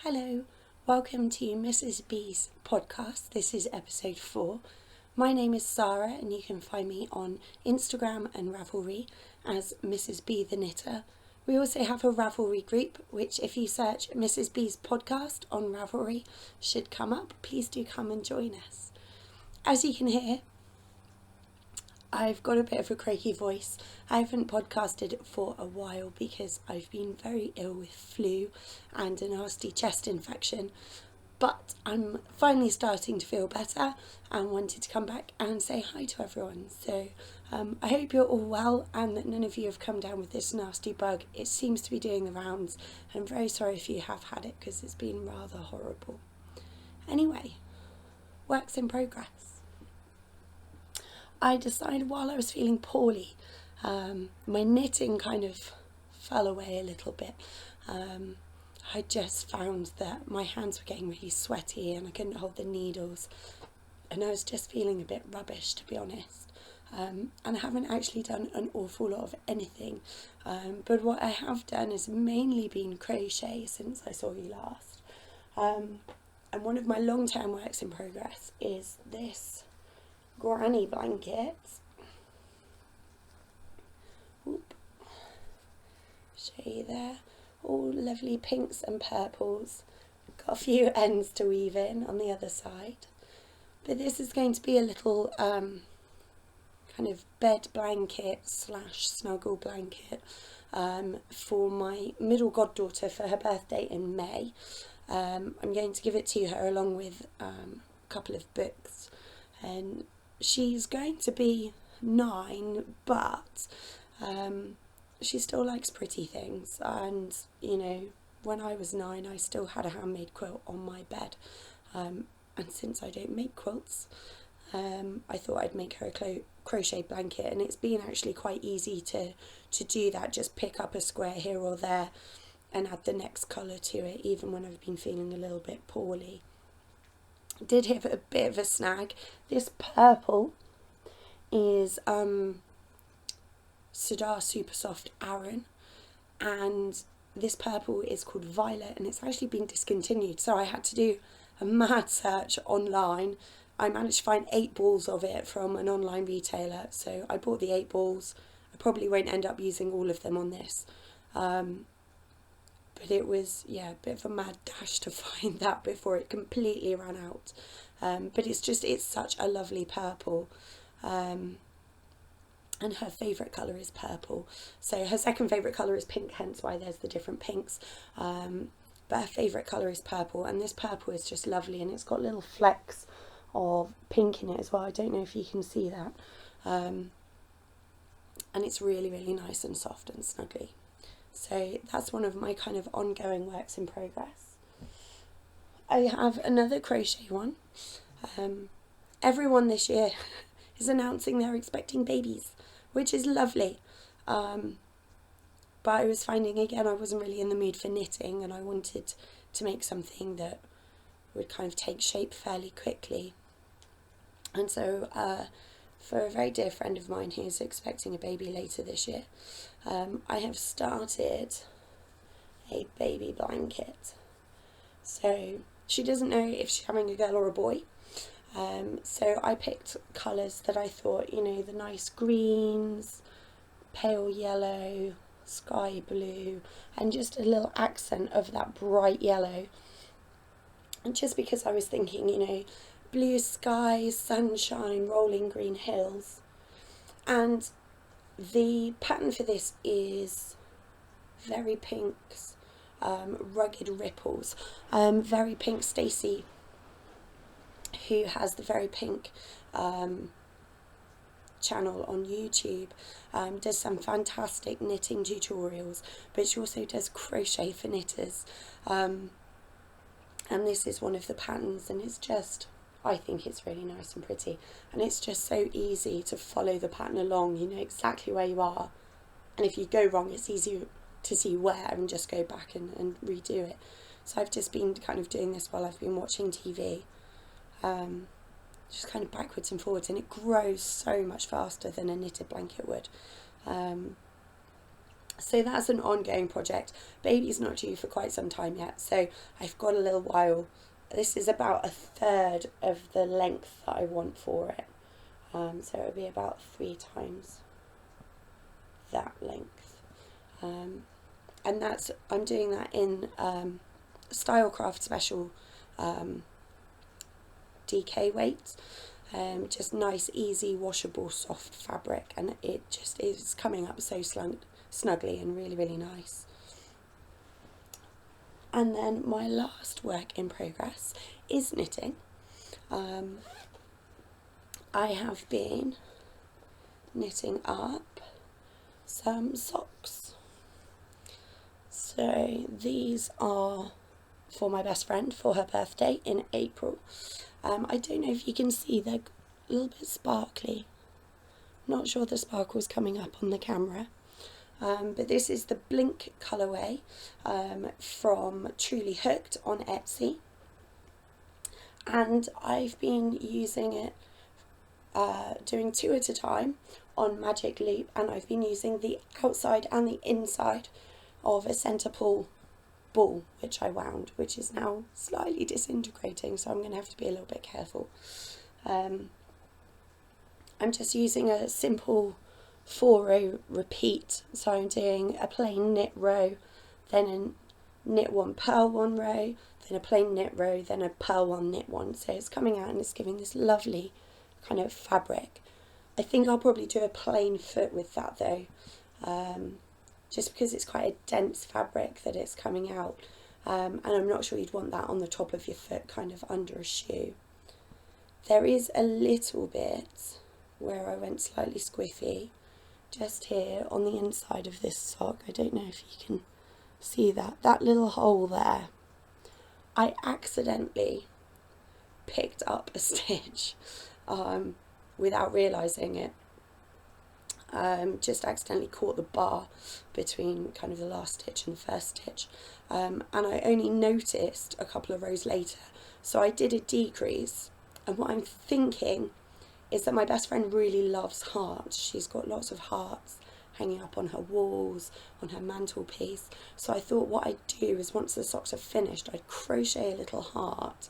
Hello, welcome to Mrs. B's podcast. This is episode 4. My name is Sarah and you can find me on Instagram and Ravelry as Mrs. B the Knitter. We also have a Ravelry group which if you search Mrs. B's podcast on Ravelry should come up. Please do come and join us. As you can hear, I've got a bit of a croaky voice. I haven't podcasted for a while because I've been very ill with flu and a nasty chest infection. But I'm finally starting to feel better and wanted to come back and say hi to everyone. So I hope you're all well and that none of you have come down with this nasty bug. It seems to be doing the rounds. I'm very sorry if you have had it because it's been rather horrible. Anyway, works in progress. I decided while I was feeling poorly, my knitting kind of fell away a little bit. I just found that my hands were getting really sweaty and I couldn't hold the needles and I was just feeling a bit rubbish, to be honest. And I haven't actually done an awful lot of anything, but what I have done has mainly been crochet since I saw you last. And one of my long-term works in progress is this granny blanket. Oop. Show you there. All lovely pinks and purples. Got a few ends to weave in on the other side. But this is going to be a little kind of bed blanket / snuggle blanket for my middle goddaughter for her birthday in May. I'm going to give it to her along with a couple of books, and she's going to be 9, but she still likes pretty things. And, you know, when I was 9, I still had a handmade quilt on my bed. And since I don't make quilts, I thought I'd make her a crochet blanket. And it's been actually quite easy to do that. Just pick up a square here or there and add the next colour to it, even when I've been feeling a little bit poorly. Did have a bit of a snag. This purple is Sudar Super Soft Aran, and this purple is called Violet, and it's actually been discontinued, so I had to do a mad search online. I managed to find 8 balls of it from an online retailer, so I bought the 8 balls. I probably won't end up using all of them on this, but it was, a bit of a mad dash to find that before it completely ran out. But it's such a lovely purple. And her favourite colour is purple. So her second favourite colour is pink, hence why there's the different pinks. But her favourite colour is purple, and this purple is just lovely, and it's got little flecks of pink in it as well. I don't know if you can see that. And it's really, really nice and soft and snuggly. So that's one of my kind of ongoing works in progress. I have another crochet one. Everyone this year is announcing they're expecting babies, which is lovely. But I was finding again I wasn't really in the mood for knitting, and I wanted to make something that would kind of take shape fairly quickly. And so for a very dear friend of mine who's expecting a baby later this year, I have started a baby blanket. So she doesn't know if she's having a girl or a boy. So I picked colours that I thought, the nice greens, pale yellow, sky blue, and just a little accent of that bright yellow. And just because I was thinking, blue skies, sunshine, rolling green hills. And the pattern for this is Very Pink's Rugged Ripples. Very Pink Stacey, who has the Very Pink channel on YouTube, does some fantastic knitting tutorials, but she also does crochet for knitters. And this is one of the patterns, and I think it's really nice and pretty, and it's just so easy to follow the pattern along. You know exactly where you are, and if you go wrong it's easy to see where and just go back and redo it. So I've just been kind of doing this while I've been watching TV, just kind of backwards and forwards, and it grows so much faster than a knitted blanket would. So that's an ongoing project. Baby's not due for quite some time yet, so I've got a little while. This is about a third of the length that I want for it. So it'll be about 3 times that length. And I'm doing that in Stylecraft Special DK weights. Just nice, easy, washable, soft fabric, and it just is coming up so snugly and really, really nice. And then my last work in progress is knitting. I have been knitting up some socks. So these are for my best friend for her birthday in April. I don't know if you can see, they're a little bit sparkly. Not sure the sparkle's coming up on the camera. But this is the Blink colourway from Truly Hooked on Etsy. And I've been using it, doing 2 at a time on Magic Loop, and I've been using the outside and the inside of a centre pull ball, which I wound, which is now slightly disintegrating, so I'm going to have to be a little bit careful. I'm just using a simple 4-row repeat, so I'm doing a plain knit row, then a knit 1, purl 1 row, then a plain knit row, then a purl 1, knit 1, so it's coming out and it's giving this lovely kind of fabric. I think I'll probably do a plain foot with that though, just because it's quite a dense fabric that it's coming out, and I'm not sure you'd want that on the top of your foot, kind of under a shoe. There is a little bit where I went slightly squiffy, just here on the inside of this sock. I don't know if you can see that little hole there. I accidentally picked up a stitch without realising it. Just accidentally caught the bar between kind of the last stitch and the first stitch, and I only noticed a couple of rows later, so I did a decrease. And what I'm thinking is that my best friend really loves hearts. She's got lots of hearts hanging up on her walls, on her mantelpiece, so I thought what I'd do is, once the socks are finished, I'd crochet a little heart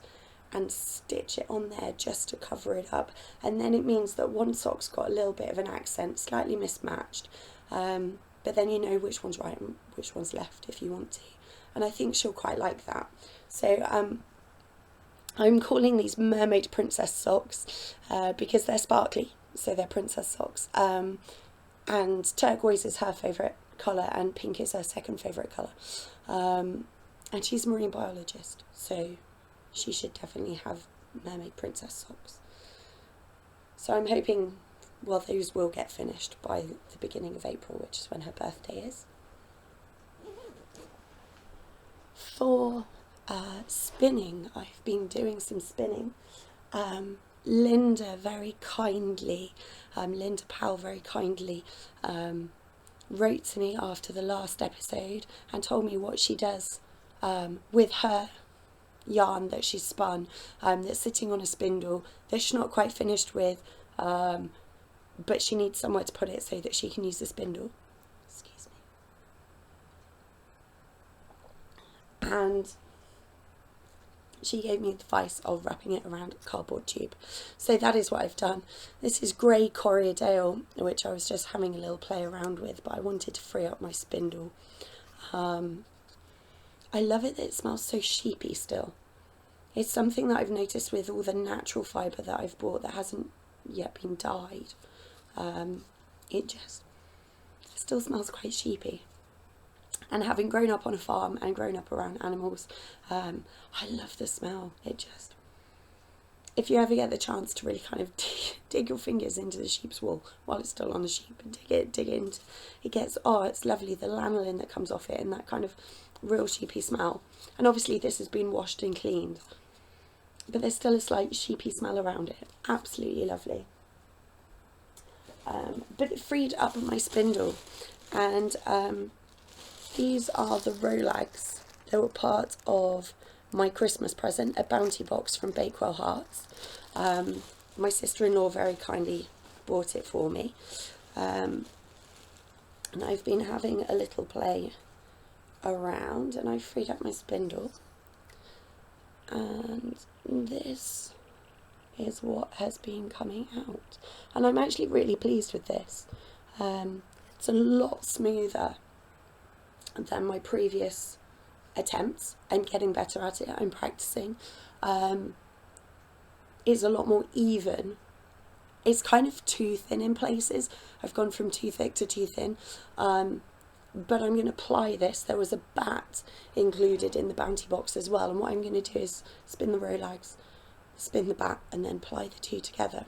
and stitch it on there just to cover it up, and then it means that one sock's got a little bit of an accent, slightly mismatched, but then you know which one's right and which one's left if you want to, and I think she'll quite like that. So I'm calling these Mermaid Princess socks because they're sparkly, so they're princess socks, and turquoise is her favourite colour and pink is her second favourite colour, and she's a marine biologist, so she should definitely have Mermaid Princess socks. So I'm hoping, well, those will get finished by the beginning of April, which is when her birthday is. For spinning, I've been doing some spinning. Linda very kindly, Linda Powell very kindly wrote to me after the last episode and told me what she does with her yarn that she's spun, that's sitting on a spindle that she's not quite finished with, but she needs somewhere to put it so that she can use the spindle. Excuse me. And she gave me advice of wrapping it around a cardboard tube. So that is what I've done. This is grey Corriedale, which I was just having a little play around with, but I wanted to free up my spindle. I love it that it smells so sheepy still. It's something that I've noticed with all the natural fibre that I've bought that hasn't yet been dyed. It just still smells quite sheepy. And having grown up on a farm and grown up around animals, I love the smell. It just, if you ever get the chance to really kind of dig your fingers into the sheep's wool while it's still on the sheep and dig into, it gets, oh, it's lovely, the lanolin that comes off it and that kind of real sheepy smell. And obviously this has been washed and cleaned, but there's still a slight sheepy smell around it. Absolutely lovely. But it freed up my spindle, and these are the Rolags. They were part of my Christmas present, a bounty box from Bakewell Hearts. My sister-in-law very kindly bought it for me. And I've been having a little play around, and I've freed up my spindle, and this is what has been coming out, and I'm actually really pleased with this. It's a lot smoother than my previous attempts. I'm getting better at it, I'm practicing. It's a lot more even. It's kind of too thin in places. I've gone from too thick to too thin, but I'm going to apply this. There was a bat included in the bounty box as well, and what I'm going to do is spin the rolags, spin the bat, and then apply the two together,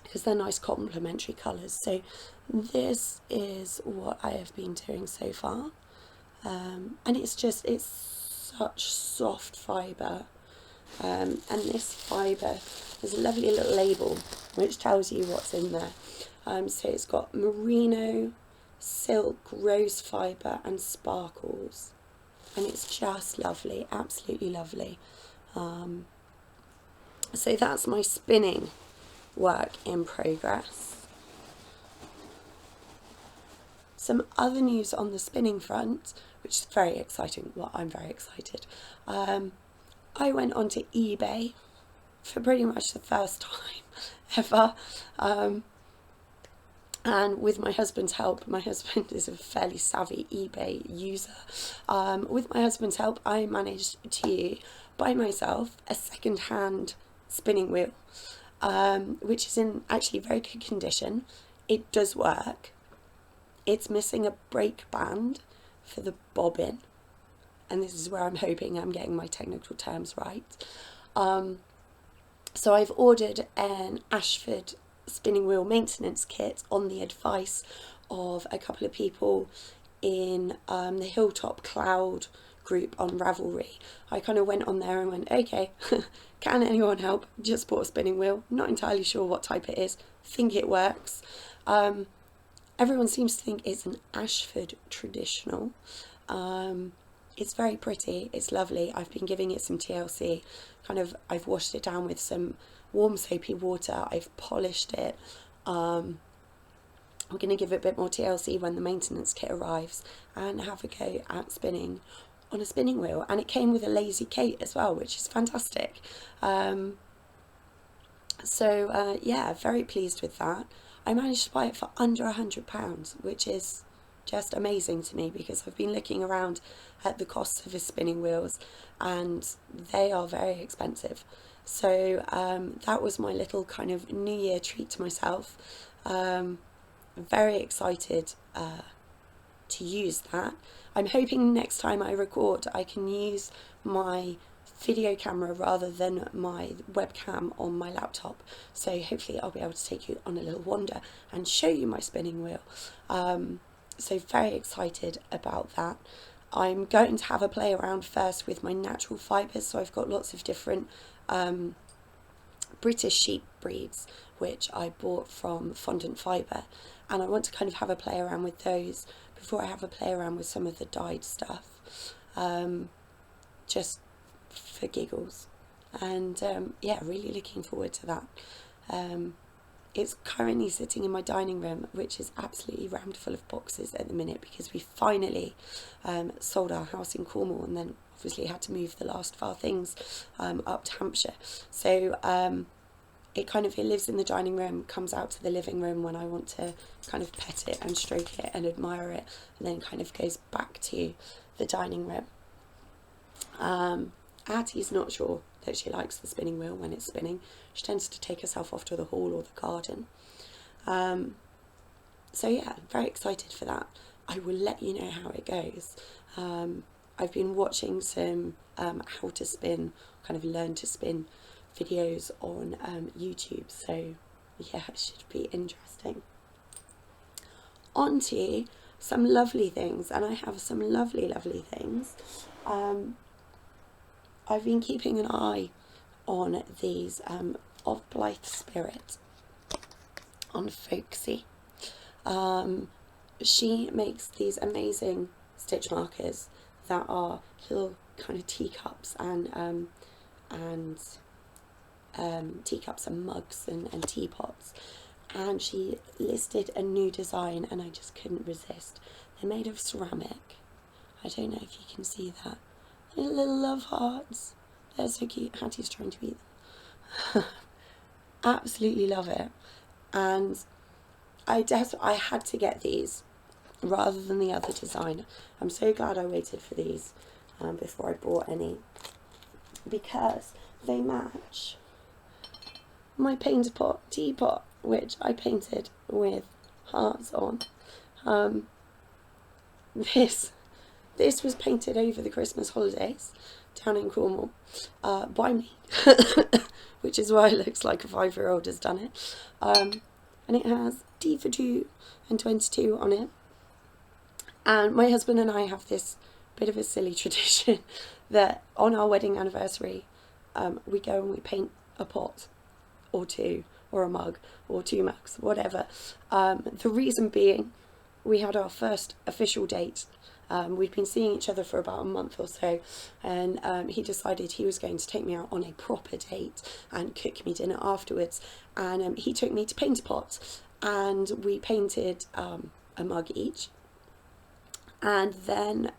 because they're nice complementary colours. So this is what I have been doing so far, and it's such soft fibre, and this fibre, there's a lovely little label which tells you what's in there. So it's got merino, silk, rose fibre and sparkles, and it's just lovely, absolutely lovely. So that's my spinning work in progress. Some other news on the spinning front, which is very exciting. Well, I'm very excited. I went onto eBay for pretty much the first time ever, and with my husband's help, my husband is a fairly savvy eBay user, with my husband's help I managed to buy myself a second-hand spinning wheel, which is in actually very good condition. It does work. It's missing a brake band for the bobbin, and this is where I'm hoping I'm getting my technical terms right. So I've ordered an Ashford spinning wheel maintenance kit on the advice of a couple of people in the Hilltop Cloud group on Ravelry. I kind of went on there and went, okay, can anyone help? Just bought a spinning wheel, not entirely sure what type it is, think it works. Everyone seems to think it's an Ashford traditional. It's very pretty, it's lovely. I've been giving it some TLC, I've washed it down with some warm soapy water, I've polished it. I'm going to give it a bit more TLC when the maintenance kit arrives and have a go at spinning on a spinning wheel. And it came with a lazy Kate as well, which is fantastic. Yeah, very pleased with that. I managed to buy it for under £100, which is just amazing to me, because I've been looking around at the costs of his spinning wheels and they are very expensive. So that was my little kind of New Year treat to myself. Very excited to use that. I'm hoping next time I record I can use my video camera rather than my webcam on my laptop, so hopefully I'll be able to take you on a little wander and show you my spinning wheel. So very excited about that. I'm going to have a play around first with my natural fibres, so I've got lots of different British sheep breeds which I bought from Fondant Fibre, and I want to kind of have a play around with those before I have a play around with some of the dyed stuff, just for giggles. And yeah, really looking forward to that. It's currently sitting in my dining room, which is absolutely rammed full of boxes at the minute, because we finally sold our house in Cornwall and then obviously had to move the last of our things up to Hampshire. So it lives in the dining room, comes out to the living room when I want to kind of pet it and stroke it and admire it, and then kind of goes back to the dining room. Addie's not sure that she likes the spinning wheel when it's spinning. She tends to take herself off to the hall or the garden. So yeah, very excited for that. I will let you know how it goes. I've been watching some how to spin, kind of learn to spin videos on YouTube, so yeah, it should be interesting. On to some lovely things, and I have some lovely things. I've been keeping an eye on these of Blythe Spirit on Folksy. She makes these amazing stitch markers that are little kind of teacups and teacups and mugs and teapots, and she listed a new design and I just couldn't resist. They're made of ceramic. I don't know if you can see that. They're little love hearts. They're so cute. Hattie's trying to eat them. Absolutely love it. And I had to get these rather than the other design. I'm so glad I waited for these before I bought any, because they match my paint-a-pot teapot, which I painted with hearts on. This was painted over the Christmas holidays down in Cornwall by me, which is why it looks like a 5-year-old has done it. And it has D for 2 and 22 on it. And my husband and I have this bit of a silly tradition that on our wedding anniversary, we go and we paint a pot or two, or a mug, or 2 mugs, whatever. The reason being, we had our first official date. We'd been seeing each other for about a month or so, and he decided he was going to take me out on a proper date and cook me dinner afterwards. And he took me to paint a pot, and we painted a mug each. And then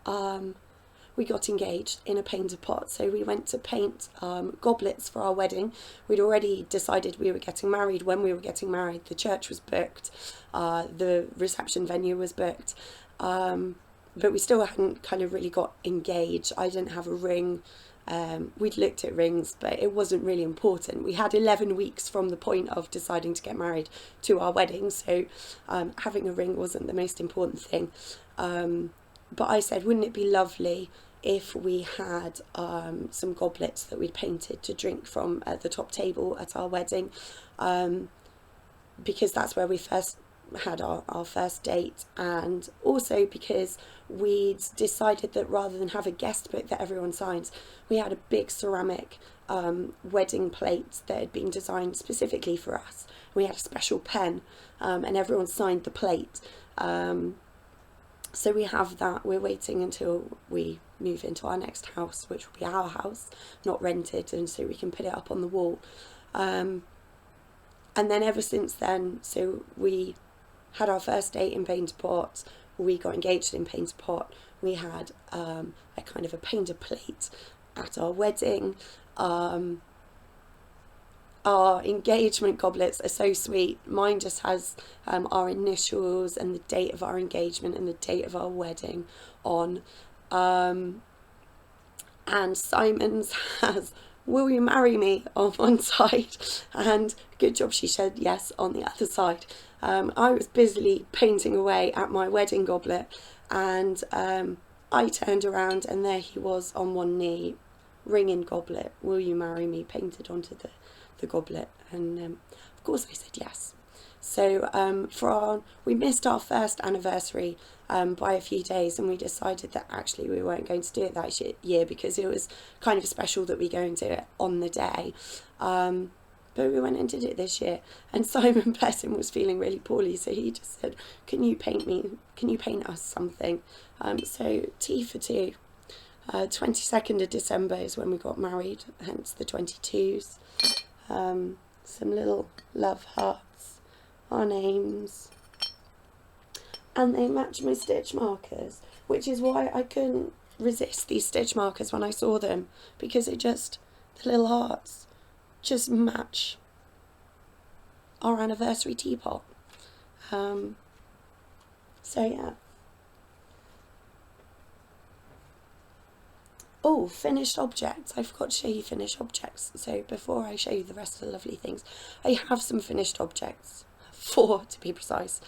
we got engaged in a painter pot. So we went to paint goblets for our wedding. We'd already decided we were getting married when we were getting married. The church was booked, the reception venue was booked, but we still hadn't kind of really got engaged. I didn't have a ring. We'd looked at rings, but it wasn't really important. We had 11 weeks from the point of deciding to get married to our wedding, so having a ring wasn't the most important thing. But I said, wouldn't it be lovely if we had some goblets that we'd painted to drink from at the top table at our wedding, because that's where we first had our first date, and also because we'd decided that rather than have a guest book that everyone signs, we had a big ceramic wedding plate that had been designed specifically for us. We had a special pen, and everyone signed the plate. So we have that. We're waiting until we move into our next house, which will be our house, not rented, and so we can put it up on the wall. And then ever since then, so we had our first date in painter pot, we got engaged in painter pot, we had a kind of a painter plate at our wedding. Our engagement goblets are so sweet. Mine just has our initials and the date of our engagement and the date of our wedding on. And Simon's has "Will you marry me?" on one side, and "Good job she said yes" on the other side. I was busily painting away at my wedding goblet, and I turned around and there he was on one knee, ring in goblet, "Will you marry me?" painted onto the goblet, and of course I said yes. So we missed our first anniversary by a few days, and we decided that actually we weren't going to do it that year because it was kind of special that we go and do it on the day. But we went and did it this year, and Simon, bless him, was feeling really poorly, so he just said, can you paint us something? So T for 2. 22nd of December is when we got married, hence the 22s. Some little love hearts, our names, and they match my stitch markers, which is why I couldn't resist these stitch markers when I saw them, because the little hearts just match our anniversary teapot. So yeah. Oh, finished objects. I forgot to show you finished objects. So before I show you the rest of the lovely things, I have some finished objects, 4 to be precise.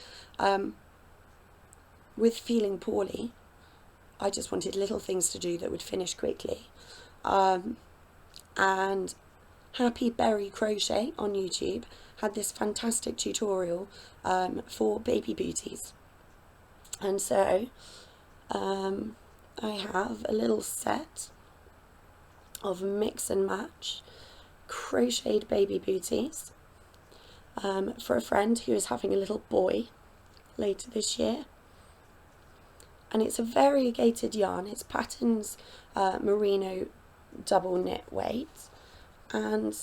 With feeling poorly, I just wanted little things to do that would finish quickly. And Happy Berry Crochet on YouTube had this fantastic tutorial for baby booties. And so I have a little set of mix and match crocheted baby booties for a friend who is having a little boy later this year. And it's a variegated yarn. It's Patterns Merino double knit weight, and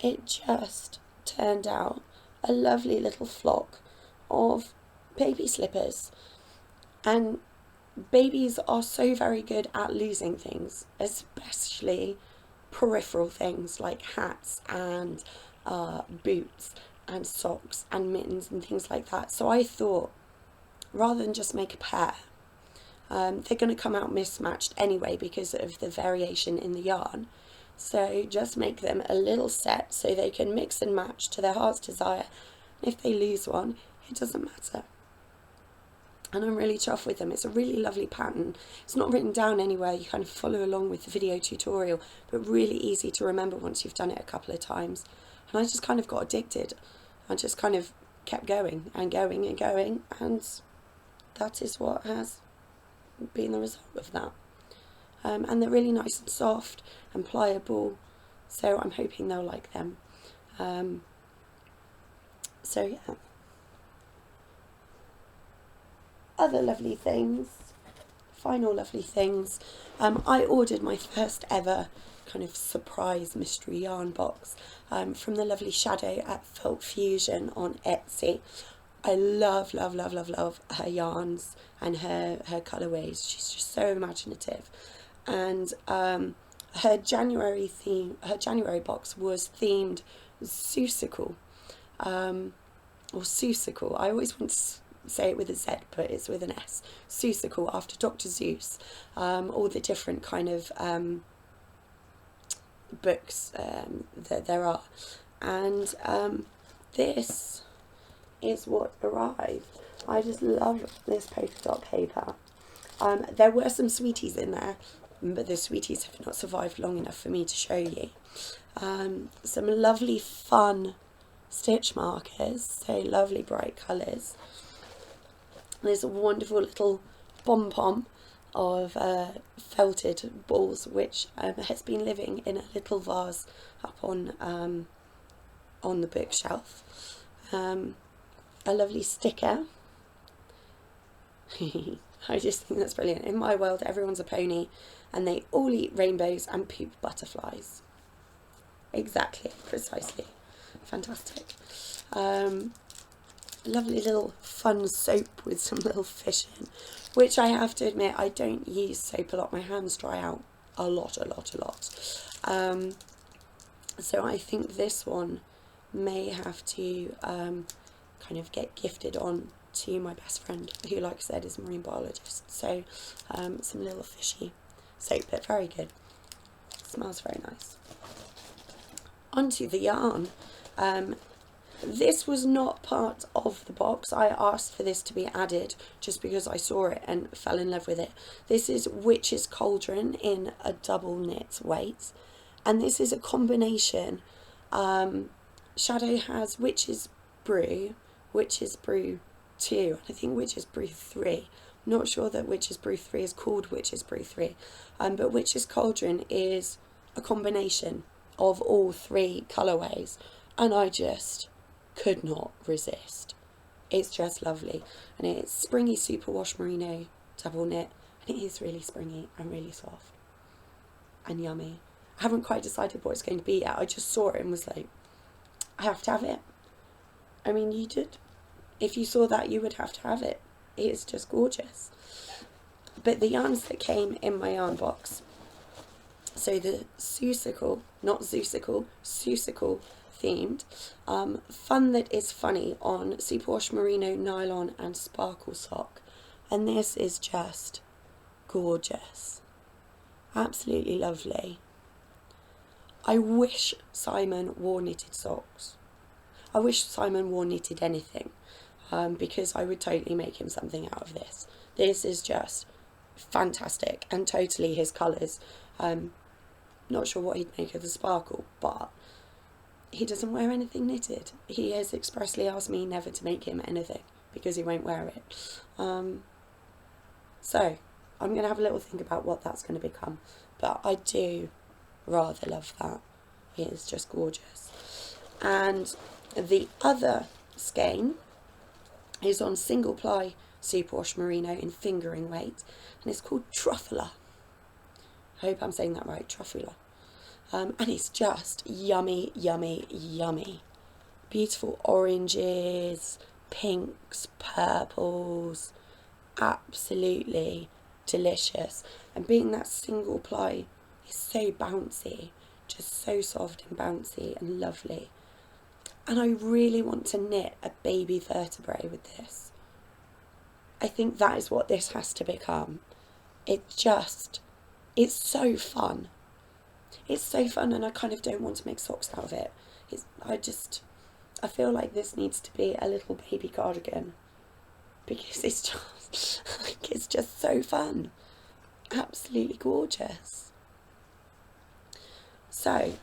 it just turned out a lovely little flock of baby slippers. And babies are so very good at losing things, especially peripheral things like hats and boots and socks and mittens and things like that. So I thought, rather than just make a pair, they're going to come out mismatched anyway because of the variation in the yarn. So just make them a little set so they can mix and match to their heart's desire. If they lose one, it doesn't matter. And I'm really chuffed with them. It's a really lovely pattern. It's not written down anywhere. You kind of follow along with the video tutorial, but really easy to remember once you've done it a couple of times. And I just kind of got addicted. I just kind of kept going and going and going, and that is what has been the result of that. And they're really nice and soft and pliable, so I'm hoping they'll like them. So yeah. Other lovely things, final lovely things. I ordered my first ever kind of surprise mystery yarn box from the lovely Shadow at Felt Fusion on Etsy. I love her yarns and her colourways. She's just so imaginative. And her January box was themed Seussical, or Seussical. I always want to say it with a Z, but it's with an S. Seussical, after Dr. Seuss. All the different kind of books that there are. And this is what arrived. I just love this polka dot paper. There were some sweeties in there, but the sweeties have not survived long enough for me to show you. Some lovely fun stitch markers, so lovely bright colours. There's a wonderful little pom-pom of felted balls, which has been living in a little vase up on the bookshelf. A lovely sticker. I just think that's brilliant. In my world, everyone's a pony, and they all eat rainbows and poop butterflies. Exactly, precisely. Fantastic. Lovely little fun soap with some little fish in, which I have to admit, I don't use soap a lot. My hands dry out a lot. So I think this one may have to kind of get gifted on to my best friend, who, like I said, is a marine biologist. So some little fishy soap, but very good. Smells very nice. Onto the yarn. This was not part of the box. I asked for this to be added just because I saw it and fell in love with it. This is Witch's Cauldron in a double knit weight, and this is a combination. Shadow has Witch's Brew, Witch's Brew 2, and I think Witch's Brew 3. Not sure that Witch's Brew 3 is called Witch's Brew 3, but Witch's Cauldron is a combination of all three colourways, and I just could not resist. It's just lovely, and it's springy superwash merino double knit, and it is really springy and really soft and yummy. I haven't quite decided what it's going to be yet. I just saw it and was like, I have to have it. I mean, you did. If you saw that, you would have to have it. It is just gorgeous. But the yarns that came in my yarn box, so the Seussical, not Zeusical, Seussical themed, Fun That Is Funny on superwash merino, nylon and sparkle sock. And this is just gorgeous. Absolutely lovely. I wish Simon wore knitted socks. I wish Simon wore knitted anything, because I would totally make him something out of this. This is just fantastic, and totally his colours. Not sure what he'd make of the sparkle, but he doesn't wear anything knitted. He has expressly asked me never to make him anything because he won't wear it. So I'm going to have a little think about what that's going to become, but I do rather love that. It is just gorgeous. And the other skein is on single ply superwash merino in fingering weight, and it's called Truffula. I hope I'm saying that right, Truffula. And it's just yummy, yummy, yummy. beautiful oranges, pinks, purples, absolutely delicious. And being that single ply is so bouncy, just so soft and bouncy and lovely. And I really want to knit a baby vertebrae with this. I think that is what this has to become. It's so fun. It's so fun, and I kind of don't want to make socks out of it. I feel like this needs to be a little baby cardigan, because it's just so fun. Absolutely gorgeous. So,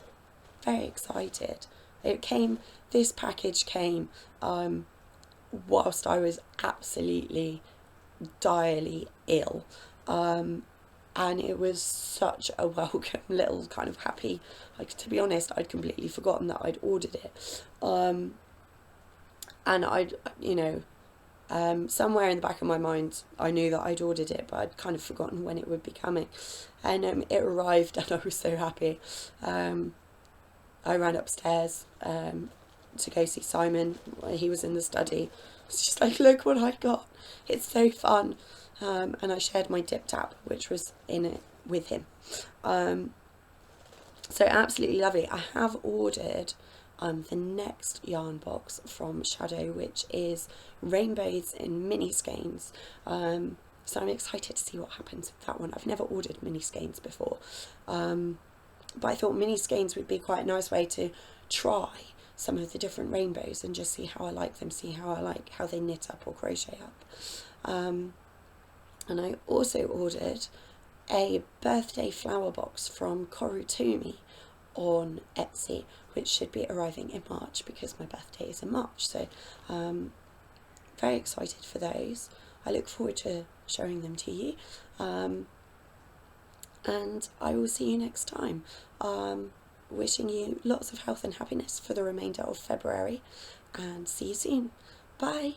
very excited. This package came whilst I was absolutely direly ill. And it was such a welcome little kind of happy, like, to be honest, I'd completely forgotten that I'd ordered it. And somewhere in the back of my mind, I knew that I'd ordered it, but I'd kind of forgotten when it would be coming. And it arrived, and I was so happy. I ran upstairs to go see Simon. He was in the study. I was just like, look what I got. It's so fun. And I shared my dip tap, which was in it, with him. So absolutely lovely. I have ordered the next yarn box from Shadow, which is rainbows in mini skeins. So I'm excited to see what happens with that one. I've never ordered mini skeins before. But I thought mini skeins would be quite a nice way to try some of the different rainbows and just see how I like them, see how they knit up or crochet up. And I also ordered a birthday flower box from Korutumi on Etsy, which should be arriving in March because my birthday is in March. So very excited for those. I look forward to showing them to you. And I will see you next time. Wishing you lots of health and happiness for the remainder of February, and see you soon. Bye.